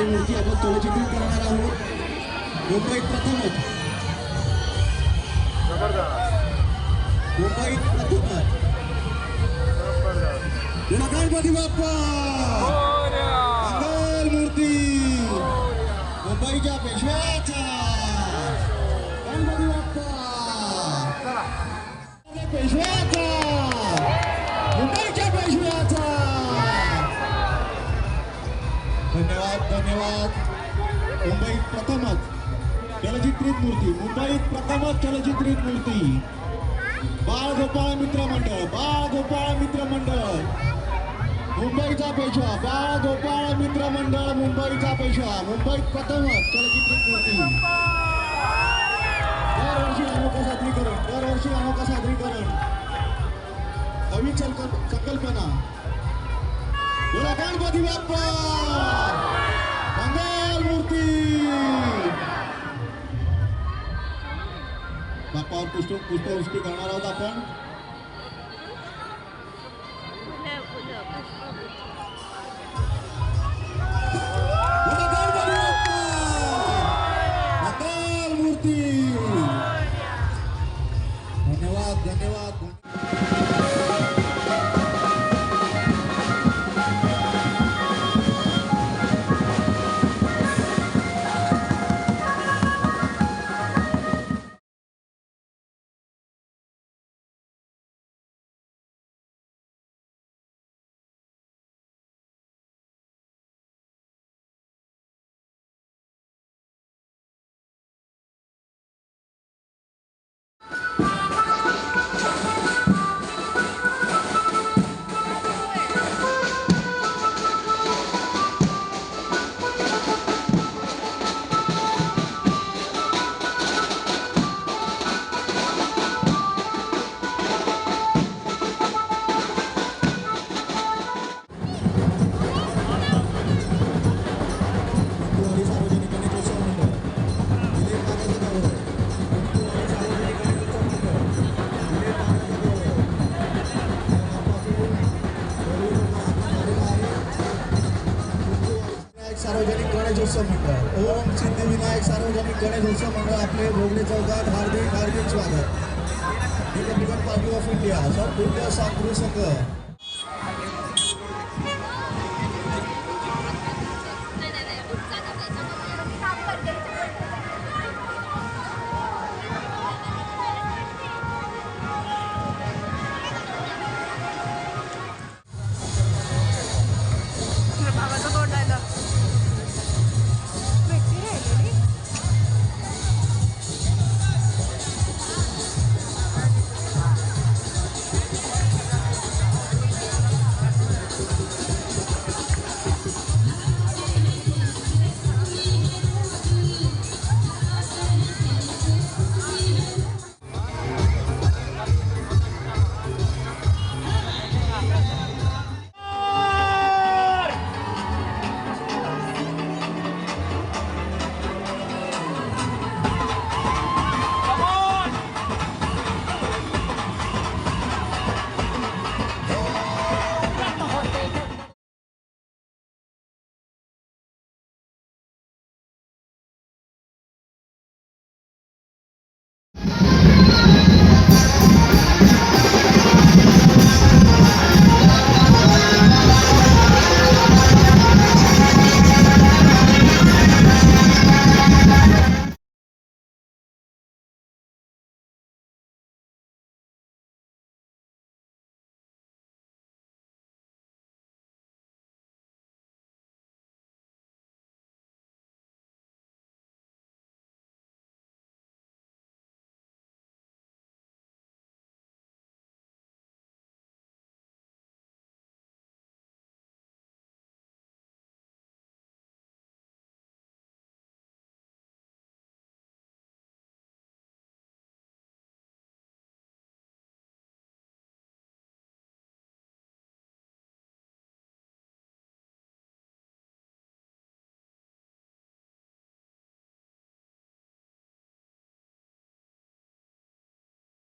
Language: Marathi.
ही मूर्ती आपण तोलचित्रित करणार आहोत. मुंबईत प्रथमच गणपती बाप्पा मंगल मूर्ती मुंबईच्या पेशव्याचा गणपती बाप्पा पेशव्याचा मुंबईच्या पेशव्याचा. धन्यवाद धन्यवाद. मुंबईत प्रथमच चलचित्रित मूर्ती, मुंबईत प्रथमच चलचित्रित मूर्ती. बाळ गोपाळ मित्र मंडळ, बाळ गोपाळ मित्र मंडळ मुंबईचा पेशवा, बाळ गोपाळ मित्र मंडळ मुंबईचा पेशवा. मुंबईत प्रथमच चलचित्रित मूर्ती. दरवर्षी अनोखा सादरीकरण, दरवर्षी अनोखा सादरीकरण. नवीन संकल्पना. बोला गणपती बाप्पा मंगल मूर्ती. बाप्पावर पुष्पवृष्टी करणार आहोत आपण. मंगल मूर्ती. धन्यवाद धन्यवाद. सार्वजनिक गणेशोत्सव मंडळ, ओम सिद्धिविनायक सार्वजनिक गणेशोत्सव मंडळ आपले भोगले चौकात हार्दिक हार्दिक स्वागत. रिपब्लिकन पार्टी ऑफ इंडिया सब साखरू संघ.